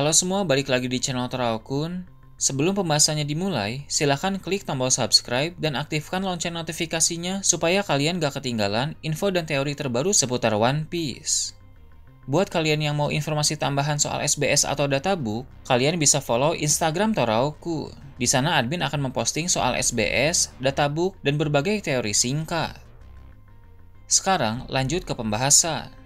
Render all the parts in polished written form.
Halo semua, balik lagi di channel Toraokun. Sebelum pembahasannya dimulai, silahkan klik tombol subscribe dan aktifkan lonceng notifikasinya supaya kalian gak ketinggalan info dan teori terbaru seputar One Piece. Buat kalian yang mau informasi tambahan soal SBS atau databook, kalian bisa follow Instagram Toraokun. Di sana admin akan memposting soal SBS, databook, dan berbagai teori singkat. Sekarang lanjut ke pembahasan.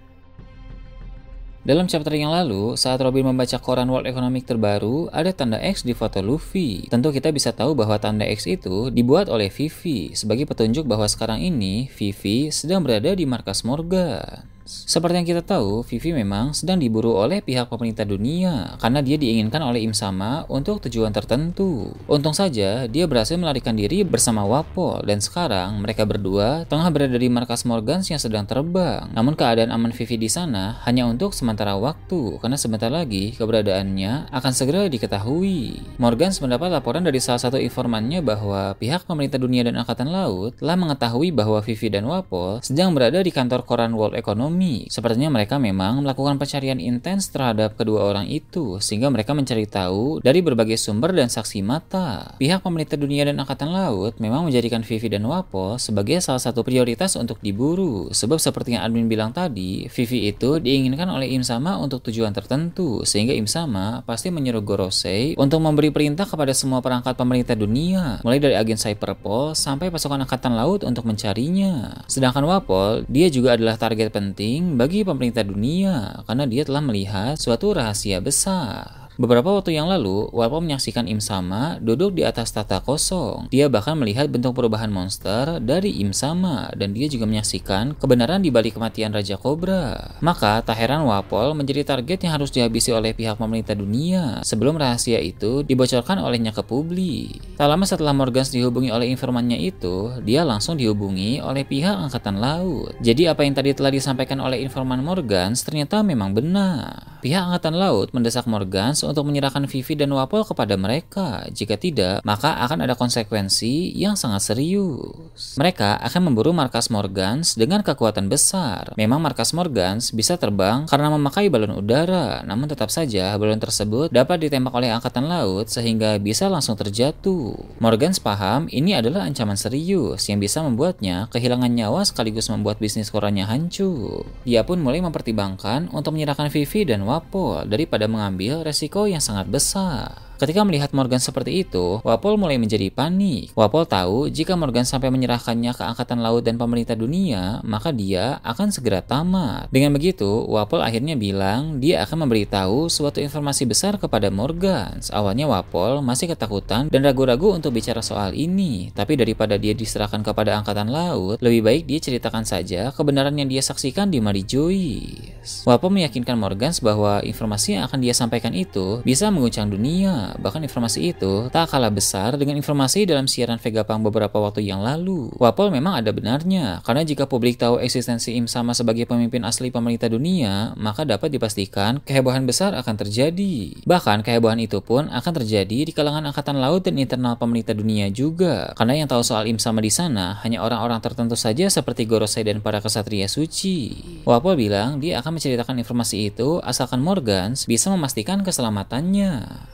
Dalam chapter yang lalu, saat Robin membaca koran World Economic terbaru, ada tanda X di foto Luffy. Tentu kita bisa tahu bahwa tanda X itu dibuat oleh Vivi, sebagai petunjuk bahwa sekarang ini Vivi sedang berada di markas Morgan. Seperti yang kita tahu, Vivi memang sedang diburu oleh pihak pemerintah dunia karena dia diinginkan oleh Im Sama untuk tujuan tertentu. Untung saja dia berhasil melarikan diri bersama Wapol dan sekarang mereka berdua tengah berada di markas Morgans yang sedang terbang. Namun keadaan aman Vivi di sana hanya untuk sementara waktu karena sebentar lagi keberadaannya akan segera diketahui. Morgans mendapat laporan dari salah satu informannya bahwa pihak pemerintah dunia dan angkatan laut telah mengetahui bahwa Vivi dan Wapol sedang berada di kantor koran World Economic. Sepertinya mereka memang melakukan pencarian intens terhadap kedua orang itu, sehingga mereka mencari tahu dari berbagai sumber dan saksi mata. Pihak pemerintah dunia dan angkatan laut memang menjadikan Vivi dan Wapol sebagai salah satu prioritas untuk diburu, sebab seperti yang admin bilang tadi, Vivi itu diinginkan oleh Im Sama untuk tujuan tertentu, sehingga Im Sama pasti menyuruh Gorosei untuk memberi perintah kepada semua perangkat pemerintah dunia, mulai dari agen Cyberpol sampai pasukan angkatan laut untuk mencarinya. Sedangkan Wapol, dia juga adalah target penting bagi pemerintah dunia karena dia telah melihat suatu rahasia besar. Beberapa waktu yang lalu, Wapol menyaksikan Im Sama duduk di atas tahta kosong. Dia bahkan melihat bentuk perubahan monster dari Im Sama dan dia juga menyaksikan kebenaran di balik kematian Raja Cobra. Maka tak heran Wapol menjadi target yang harus dihabisi oleh pihak pemerintah dunia sebelum rahasia itu dibocorkan olehnya ke publik. Tak lama setelah Morgans dihubungi oleh informannya itu, dia langsung dihubungi oleh pihak angkatan laut. Jadi apa yang tadi telah disampaikan oleh informan Morgans ternyata memang benar. Pihak angkatan laut mendesak Morgans untuk menyerahkan Vivi dan Wapol kepada mereka. Jika tidak, maka akan ada konsekuensi yang sangat serius. Mereka akan memburu markas Morgans dengan kekuatan besar. Memang markas Morgans bisa terbang karena memakai balon udara, namun tetap saja balon tersebut dapat ditembak oleh angkatan laut sehingga bisa langsung terjatuh. Morgans paham ini adalah ancaman serius yang bisa membuatnya kehilangan nyawa sekaligus membuat bisnis korannya hancur. Dia pun mulai mempertimbangkan untuk menyerahkan Vivi dan Wapol daripada mengambil resiko yang sangat besar. Ketika melihat Morgan seperti itu, Wapol mulai menjadi panik. Wapol tahu jika Morgan sampai menyerahkannya ke angkatan laut dan pemerintah dunia, maka dia akan segera tamat. Dengan begitu, Wapol akhirnya bilang dia akan memberitahu suatu informasi besar kepada Morgan. Awalnya Wapol masih ketakutan dan ragu-ragu untuk bicara soal ini, tapi daripada dia diserahkan kepada angkatan laut, lebih baik dia ceritakan saja kebenaran yang dia saksikan di Mary Joyce. Wapol meyakinkan Morgan bahwa informasi yang akan dia sampaikan itu bisa mengguncang dunia. Bahkan informasi itu tak kalah besar dengan informasi dalam siaran Vegapunk beberapa waktu yang lalu. Wapol memang ada benarnya, karena jika publik tahu eksistensi Im Sama sebagai pemimpin asli pemerintah dunia, maka dapat dipastikan kehebohan besar akan terjadi. Bahkan kehebohan itu pun akan terjadi di kalangan angkatan laut dan internal pemerintah dunia juga, karena yang tahu soal Im Sama di sana hanya orang-orang tertentu saja seperti Gorosei dan para kesatria suci. Wapol bilang dia akan menceritakan informasi itu asalkan Morgans bisa memastikan keselamatannya.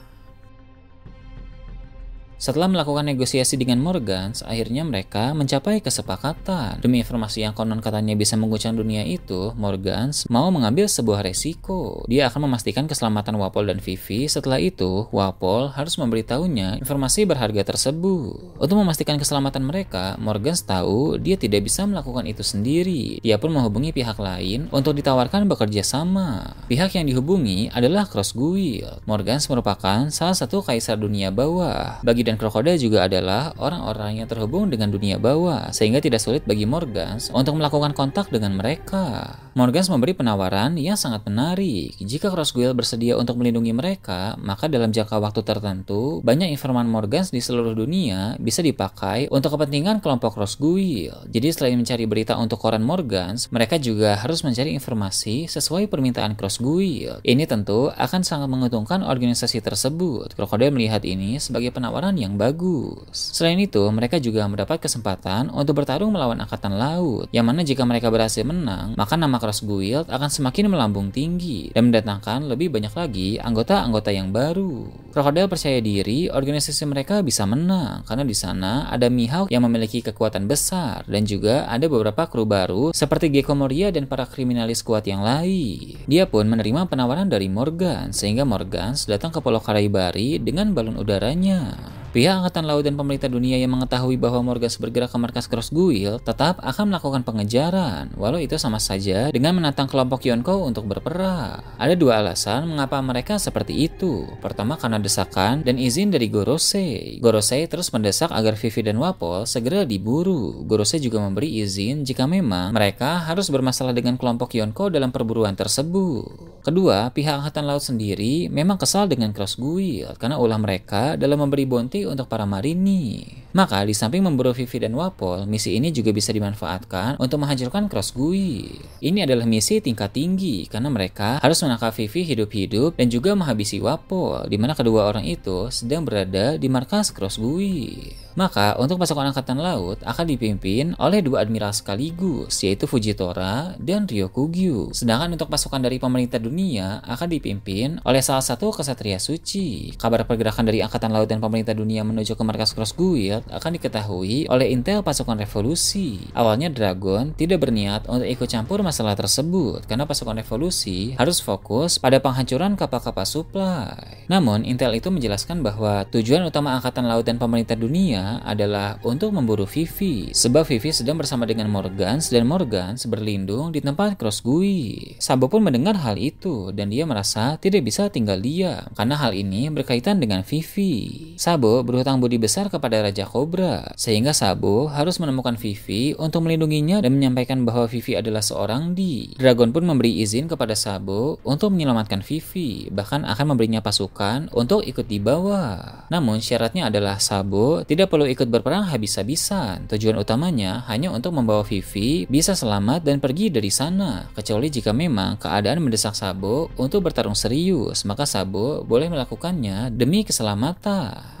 Setelah melakukan negosiasi dengan Morgans, akhirnya mereka mencapai kesepakatan. Demi informasi yang konon katanya bisa mengguncang dunia itu, Morgans mau mengambil sebuah resiko. Dia akan memastikan keselamatan Wapol dan Vivi. Setelah itu, Wapol harus memberitahunya informasi berharga tersebut. Untuk memastikan keselamatan mereka, Morgans tahu dia tidak bisa melakukan itu sendiri. Dia pun menghubungi pihak lain untuk ditawarkan bekerja sama. Pihak yang dihubungi adalah Cross Guild. Morgans merupakan salah satu kaisar dunia bawah. Bagi dan Crocodile juga adalah orang-orang yang terhubung dengan dunia bawah, sehingga tidak sulit bagi Morgans untuk melakukan kontak dengan mereka. Morgans memberi penawaran yang sangat menarik. Jika Cross Guild bersedia untuk melindungi mereka, maka dalam jangka waktu tertentu, banyak informan Morgans di seluruh dunia bisa dipakai untuk kepentingan kelompok Cross Guild. Jadi selain mencari berita untuk koran Morgans, mereka juga harus mencari informasi sesuai permintaan Cross Guild. Ini tentu akan sangat menguntungkan organisasi tersebut. Crocodile melihat ini sebagai penawaran yang bagus. Selain itu, mereka juga mendapat kesempatan untuk bertarung melawan angkatan laut, yang mana jika mereka berhasil menang, maka nama Cross Guild akan semakin melambung tinggi dan mendatangkan lebih banyak lagi anggota-anggota yang baru. Crocodile percaya diri organisasi mereka bisa menang karena di sana ada Mihawk yang memiliki kekuatan besar dan juga ada beberapa kru baru seperti Gekko Moria dan para kriminalis kuat yang lain. Dia pun menerima penawaran dari Morgans sehingga Morgans datang ke Pulau Karaibari dengan balon udaranya. Pihak Angkatan Laut dan pemerintah dunia yang mengetahui bahwa Morgans bergerak ke markas Cross Guild tetap akan melakukan pengejaran, walau itu sama saja dengan menantang kelompok Yonko untuk berperang. Ada dua alasan mengapa mereka seperti itu. Pertama karena desakan dan izin dari Gorosei. Gorosei terus mendesak agar Vivi dan Wapol segera diburu. Gorosei juga memberi izin jika memang mereka harus bermasalah dengan kelompok Yonko dalam perburuan tersebut. Kedua, pihak Angkatan Laut sendiri memang kesal dengan Cross Guild karena ulah mereka dalam memberi bounty untuk para marini. Maka di samping memburu Vivi dan Wapol, misi ini juga bisa dimanfaatkan untuk menghancurkan Cross Guild. Ini adalah misi tingkat tinggi karena mereka harus menangkap Vivi hidup-hidup dan juga menghabisi Wapol, di mana kedua orang itu sedang berada di markas Cross Guild. Maka untuk pasukan Angkatan Laut akan dipimpin oleh dua admiral sekaligus, yaitu Fujitora dan Ryokugyu. Sedangkan untuk pasukan dari pemerintah dunia akan dipimpin oleh salah satu kesatria suci. Kabar pergerakan dari Angkatan Laut dan pemerintah dunia menuju ke markas Cross Guild akan diketahui oleh intel pasukan revolusi. Awalnya Dragon tidak berniat untuk ikut campur masalah tersebut karena pasukan revolusi harus fokus pada penghancuran kapal-kapal supply. Namun intel itu menjelaskan bahwa tujuan utama Angkatan Laut dan pemerintah dunia adalah untuk memburu Vivi, sebab Vivi sedang bersama dengan Morgans dan Morgans berlindung di tempat Cross Guild. Sabo pun mendengar hal itu dan dia merasa tidak bisa tinggal diam karena hal ini berkaitan dengan Vivi. Sabo berhutang budi besar kepada Raja Cobra sehingga Sabo harus menemukan Vivi untuk melindunginya dan menyampaikan bahwa Vivi adalah seorang Di. Dragon pun memberi izin kepada Sabo untuk menyelamatkan Vivi, bahkan akan memberinya pasukan untuk ikut di bawah. Namun syaratnya adalah Sabo tidak perlu ikut berperang habis-habisan. Tujuan utamanya hanya untuk membawa Vivi bisa selamat dan pergi dari sana. Kecuali jika memang keadaan mendesak Sabo untuk bertarung serius, maka Sabo boleh melakukannya demi keselamatan.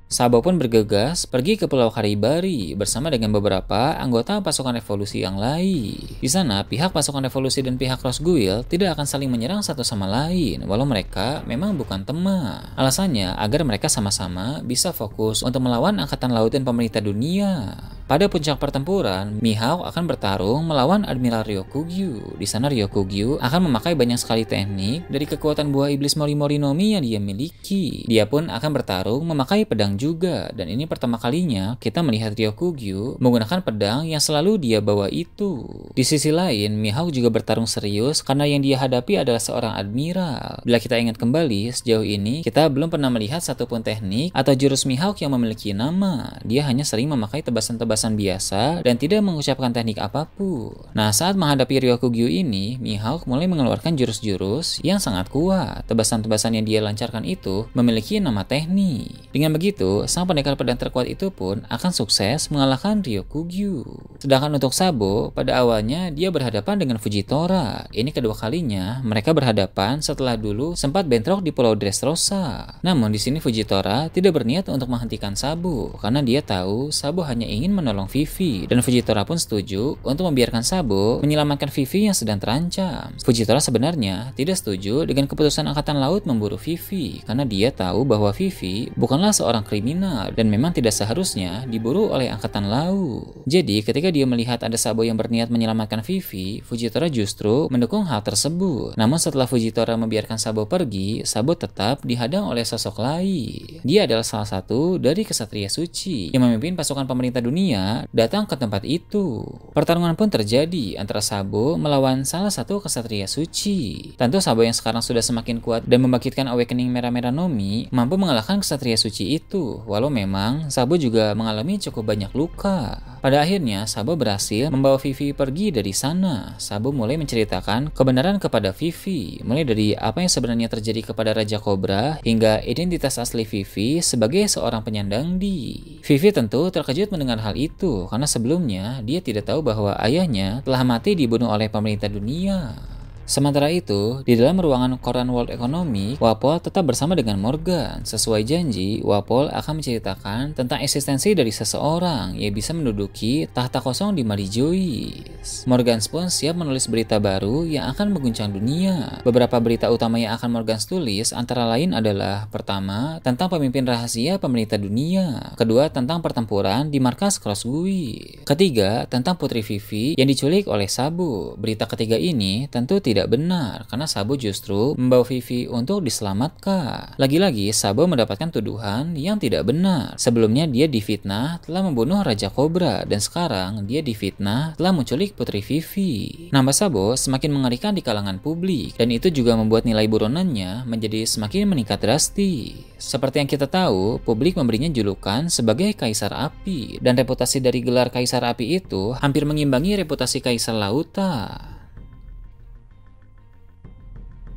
Sabo pun bergegas pergi ke Pulau Karaibari bersama dengan beberapa anggota pasukan revolusi yang lain. Di sana, pihak pasukan revolusi dan pihak Cross Guild tidak akan saling menyerang satu sama lain, walau mereka memang bukan teman. Alasannya agar mereka sama-sama bisa fokus untuk melawan Angkatan Laut dan pemerintah dunia. Pada puncak pertempuran, Mihawk akan bertarung melawan Admiral Ryokugyu. Di sana Ryokugyu akan memakai banyak sekali teknik dari kekuatan buah iblis Mori Mori no Mi yang dia miliki. Dia pun akan bertarung memakai pedang juga, dan ini pertama kalinya kita melihat Ryokugyu menggunakan pedang yang selalu dia bawa itu. Di sisi lain, Mihawk juga bertarung serius karena yang dia hadapi adalah seorang admiral. Bila kita ingat kembali, sejauh ini kita belum pernah melihat satupun teknik atau jurus Mihawk yang memiliki nama. Dia hanya sering memakai tebasan-tebasan biasa dan tidak mengucapkan teknik apapun. Nah, saat menghadapi Ryokugyu ini, Mihawk mulai mengeluarkan jurus-jurus yang sangat kuat. Tebasan-tebasan yang dia lancarkan itu memiliki nama teknik. Dengan begitu, sang pendekar pedang terkuat itu pun akan sukses mengalahkan Ryokugyu. Sedangkan untuk Sabo, pada awalnya dia berhadapan dengan Fujitora. Ini kedua kalinya mereka berhadapan setelah dulu sempat bentrok di Pulau Dressrosa. Namun di sini Fujitora tidak berniat untuk menghentikan Sabo karena dia tahu Sabo hanya ingin menolong Vivi, dan Fujitora pun setuju untuk membiarkan Sabo menyelamatkan Vivi yang sedang terancam. Fujitora sebenarnya tidak setuju dengan keputusan Angkatan Laut memburu Vivi karena dia tahu bahwa Vivi bukanlah seorang kriminal dan memang tidak seharusnya diburu oleh Angkatan Laut. Jadi ketika dia melihat ada Sabo yang berniat menyelamatkan Vivi, Fujitora justru mendukung hal tersebut. Namun setelah Fujitora membiarkan Sabo pergi, Sabo tetap dihadang oleh sosok lain. Dia adalah salah satu dari kesatria suci yang memimpin pasukan pemerintah dunia datang ke tempat itu. Pertarungan pun terjadi antara Sabo melawan salah satu kesatria suci. Tentu Sabo yang sekarang sudah semakin kuat dan membangkitkan awakening merah-merah Nomi mampu mengalahkan kesatria suci itu, walau memang Sabo juga mengalami cukup banyak luka. Pada akhirnya Sabo berhasil membawa Vivi pergi dari sana. Sabo mulai menceritakan kebenaran kepada Vivi, mulai dari apa yang sebenarnya terjadi kepada Raja Cobra hingga identitas asli Vivi sebagai seorang penyandang Di. Vivi tentu terkejut mendengar hal itu karena sebelumnya dia tidak tahu bahwa ayahnya telah mati dibunuh oleh pemerintah dunia. Sementara itu, di dalam ruangan koran World Economic, Walpole tetap bersama dengan Morgan. Sesuai janji, Walpole akan menceritakan tentang eksistensi dari seseorang yang bisa menduduki tahta kosong di Mary Joyce. Morgan pun siap menulis berita baru yang akan mengguncang dunia. Beberapa berita utama yang akan Morgan tulis antara lain adalah: pertama, tentang pemimpin rahasia pemerintah dunia; kedua, tentang pertempuran di markas Crossguard; ketiga, tentang Putri Vivi yang diculik oleh Sabo. Berita ketiga ini tentu tidak benar karena Sabo justru membawa Vivi untuk diselamatkan. Lagi-lagi Sabo mendapatkan tuduhan yang tidak benar. Sebelumnya dia difitnah telah membunuh Raja Cobra dan sekarang dia difitnah telah menculik Putri Vivi. Nama Sabo semakin mengerikan di kalangan publik dan itu juga membuat nilai buronannya menjadi semakin meningkat drastis. Seperti yang kita tahu, publik memberinya julukan sebagai Kaisar Api dan reputasi dari gelar Kaisar Api itu hampir mengimbangi reputasi Kaisar Lauta.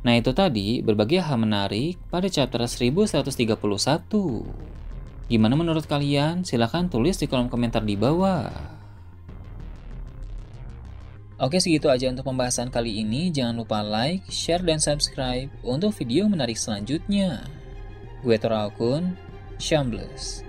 Nah itu tadi berbagai hal menarik pada chapter 1131. Gimana menurut kalian? Silahkan tulis di kolom komentar di bawah. Oke, segitu aja untuk pembahasan kali ini. Jangan lupa like, share, dan subscribe untuk video menarik selanjutnya. Gue Tora Akun, Shambles.